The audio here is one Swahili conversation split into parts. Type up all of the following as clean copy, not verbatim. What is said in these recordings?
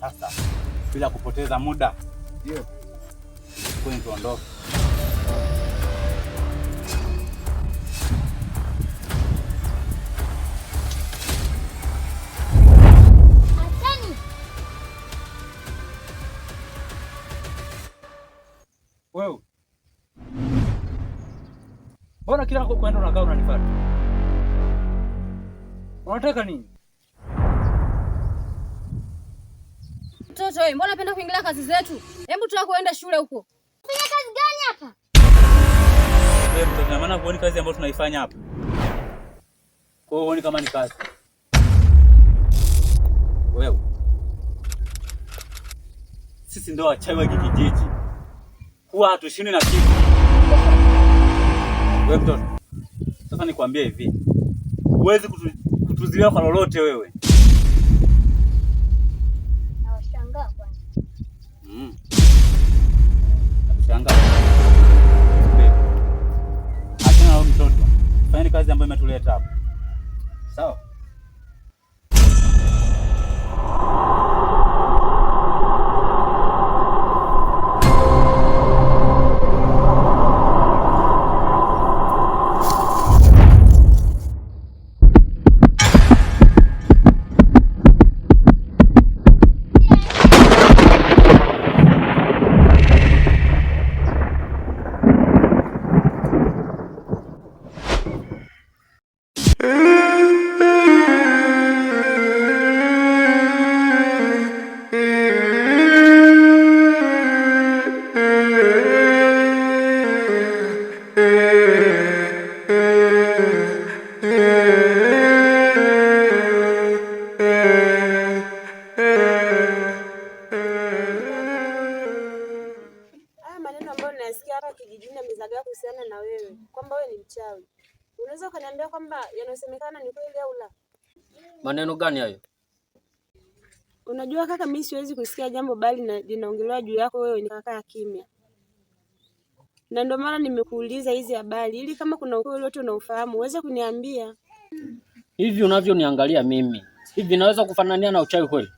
Sasa bila kupoteza muda, ndio tuondoke. Wewe mbona kila kwenda unakaa unanifuata? Unataka nini? Mtoto wewe, mbona unapenda kuingilia kazi zetu? Hebu tuwa kuenda shule huko. Fanya kazi gani hapa? Wewe mtoto, maana huoni kazi ambayo tunaifanya hapa? Kwa hiyo huoni kama ni kazi? Wewe, sisi ndio wachawi wa kijiji. Huwa hatushindi na kitu. Wewe mtoto, sasa nikwambie hivi. Huwezi kutuzuia kwa lolote wewe. Nawashangaa kwanza. Nashangaa. Achana na mtoto. Fanya kazi ambayo imetuleta hapa. Sawa? Kuhusiana na wewe kwamba wewe ni mchawi. Unaweza ukaniambia kwamba yanayosemekana ni kweli au la? Maneno gani hayo? Unajua kaka, mimi siwezi kusikia jambo bali na linaongelewa juu yako wewe, ni kaka kimya. Na ndio maana nimekuuliza hizi habari ili kama kuna ukweli wote unaofahamu uweze kuniambia. Hivi unavyoniangalia mimi, hivi naweza kufanania na uchawi kweli?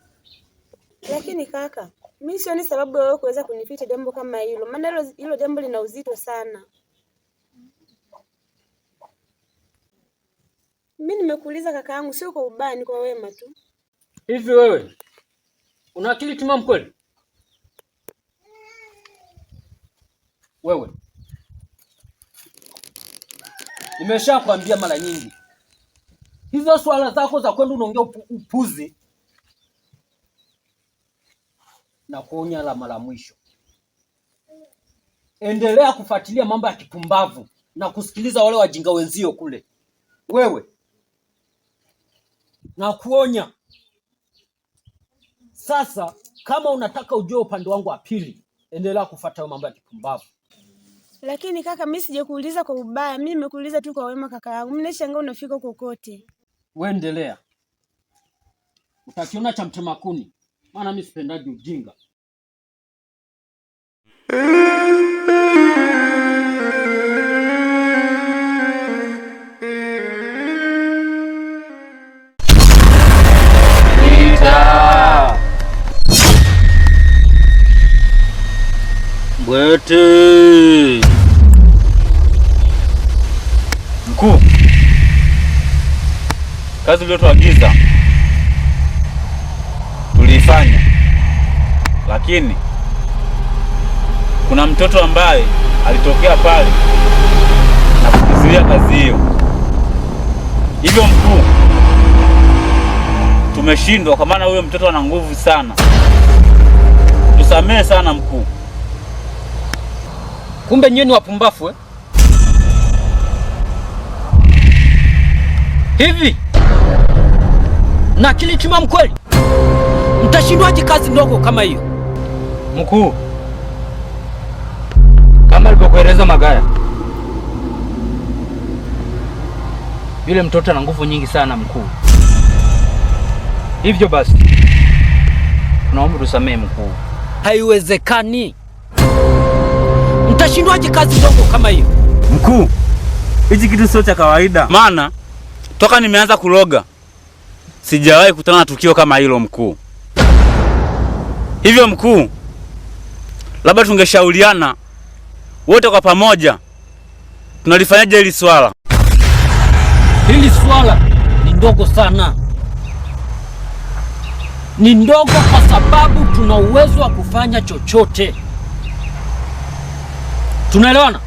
Lakini kaka, mimi sioni sababu wewe kuweza kunificha jambo kama hilo. Maana hilo jambo lina uzito sana. Mimi nimekuuliza kaka yangu, sio kwa ubaya, ni kwa wema tu. Hivi wewe una akili timamu kweli? Wewe, nimeshakwambia mara nyingi, hizo swala zako za kwenda unaongea upuzi na kuonya la mara mwisho. Endelea kufuatilia mambo ya kipumbavu na kusikiliza wale wajinga wenzio kule. Wewe, na kuonya sasa, kama unataka ujue upande wangu wa pili, endelea kufuata mambo ya kipumbavu. Lakini kaka, mimi sijakuuliza kwa ubaya, mimi nimekuuliza tu kwa wema kaka yangu. Mimi nashangaa unafika kokote. Wewe endelea. Utakiona cha mtema kuni, maana mimi sipendaji ujinga. Bwete mkuu, kazi uliyotuagiza tuliifanya, lakini kuna mtoto ambaye alitokea pale na kuzuia kazi hiyo. Hivyo mkuu, tumeshindwa kwa maana huyo mtoto ana nguvu sana. Tusamehe sana mkuu. Kumbe nyinyi ni wapumbafu eh? Hivi na akili timamu kweli? Mtashindwaje kazi ndogo kama hiyo? Mkuu, kama alivyokueleza Magaya, yule mtoto ana nguvu nyingi sana mkuu. Hivyo basi naomba tusamehe mkuu. Haiwezekani. Mtashindwaje kazi ndogo kama hiyo? Mkuu, hichi kitu sio cha kawaida. Maana toka nimeanza kuloga sijawahi kutana na tukio kama hilo mkuu. Hivyo mkuu, labda tungeshauriana wote kwa pamoja tunalifanyaje hili swala. Hili swala ni ndogo sana. Ni ndogo kwa sababu tuna uwezo wa kufanya chochote. Tunaelewana?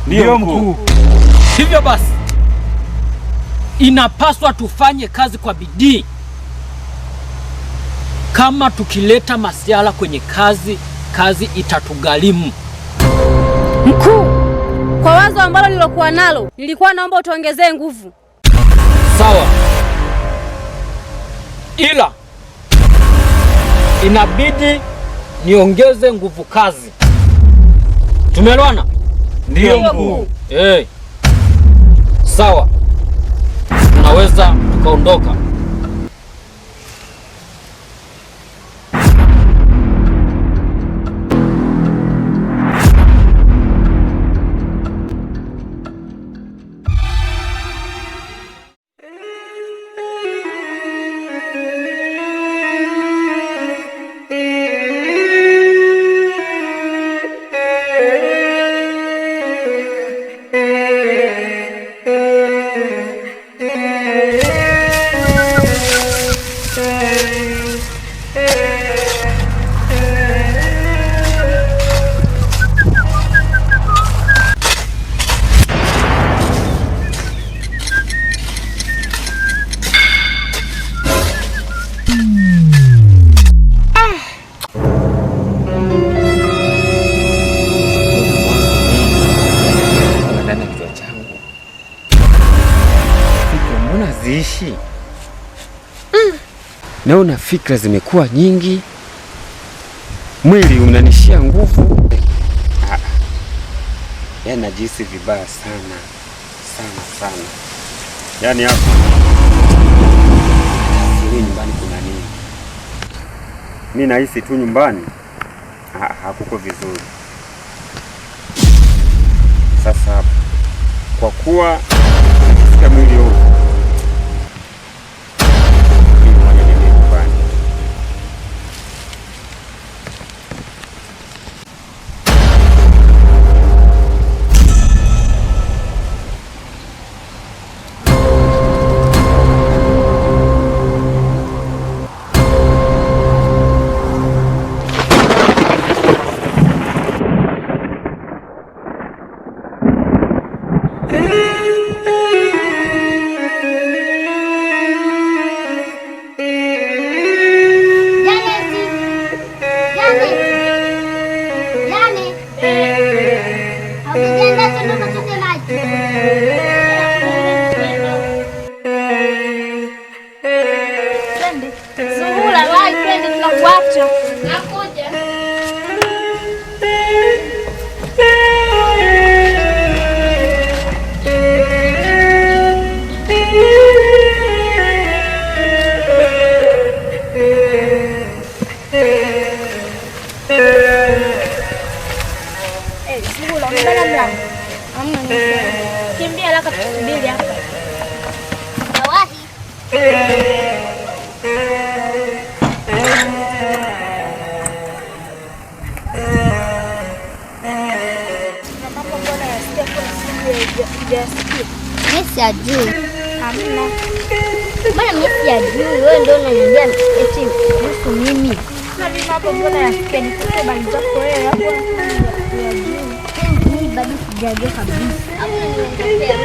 Ndio mkuu. Hivyo basi inapaswa tufanye kazi kwa bidii. Kama tukileta masiala kwenye kazi itatugharimu. Mkuu, kwa wazo ambalo nilokuwa nalo, nilikuwa naomba utuongezee nguvu. Sawa. Ila inabidi niongeze nguvu kazi. Tumeelewana? Ndio mkuu. Sawa. Tunaweza tukaondoka. Ziishi. Naona fikra zimekuwa nyingi, mwili unanishia nguvu. Yaani najihisi vibaya sana sana. Yaani hapo sijui nyumbani kuna nini. Mimi nahisi tu nyumbani hakuko vizuri. Sasa kwa kuwa nasikia mwili wote kimbia haraka tusubiri hapa. Mesi ajui. Hamna. Mbona mesi ajui? Wewe ndio unaniambia eti kuhusu mimi. Na mimi hapo mbona yasikia nikupe bali zako wewe hapo unajui. Mimi bado sijajua kabisa. Hapo unaniongea.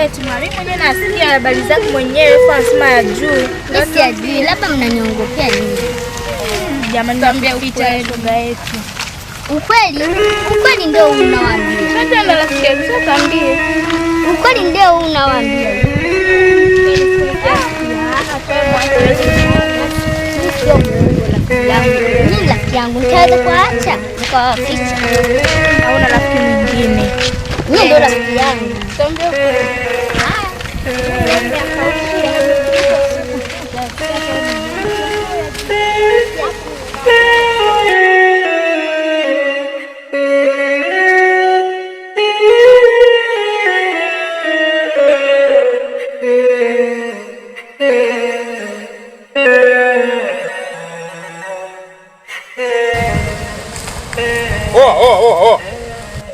Eti mwalimu mwenyewe nasikia habari zako mwenyewe kwa anasema ajui. Mesi ajui. Labda mnaniongopea nini? Jamani tuambie upita lugha yetu. Ukweli ndio unawaambia. Sasa ndo rafiki yangu tuambie. Ukweli ndio unawaambia. Mimi rafiki yangu nitaweza kuacha nikawaficha. Hauna rafiki mwingine. Mimi ndio rafiki yangu. Tuambie ukweli.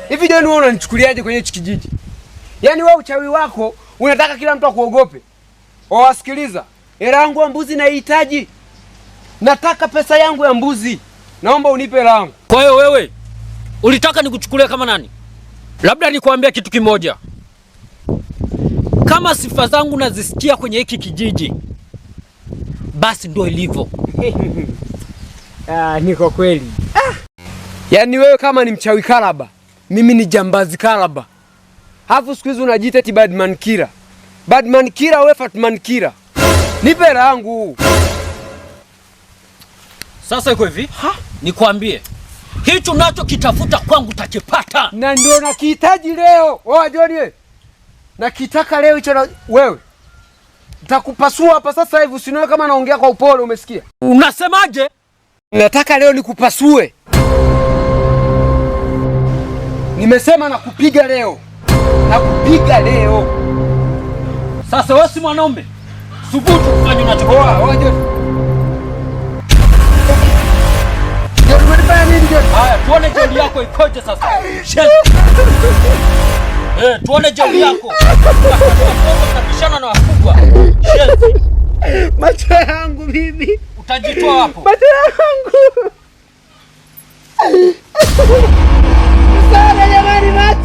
Hivi John, wewe unanichukuliaje kwenye hichi kijiji? Yaani wewe uchawi wako unataka kila mtu akuogope. Wasikiliza, hela yangu ya mbuzi naihitaji. Nataka pesa yangu ya mbuzi. Naomba unipe hela yangu. Kwa hiyo wewe ulitaka nikuchukulie kama nani? Labda nikwambia kitu kimoja. Kama sifa zangu nazisikia kwenye hiki kijiji, basi ndio ilivyo. Niko kweli. Yaani wewe kama ni mchawi Kalaba, mimi ni jambazi Kalaba. Hafu siku hizi unajiita eti Badman Kira. Badman Kira, wewe Fatman Kira. Nipe hela yangu. Sasa iko hivi, nikwambie. Hicho nacho kitafuta kwangu utakipata. Na ndio nakihitaji leo. Oa John, nakitaka leo hicho na wewe. Nitakupasua hapa sasa hivi, usinione kama naongea kwa upole, umesikia? Unasemaje? Nataka leo nikupasue. Nimesema nakupiga leo. Nakupiga leo. Sasa wewe si mwanaume. Thubutu kufanya unachokifanya. Oa John. John, unanifanya nini John? Haya, tuone jeuri yako ikoje sasa. Tuone jeuri yako. Utabishana na wakubwa. Macho yangu mimi. Utajitoa hapo. Macho yangu. Sana jamani, macho.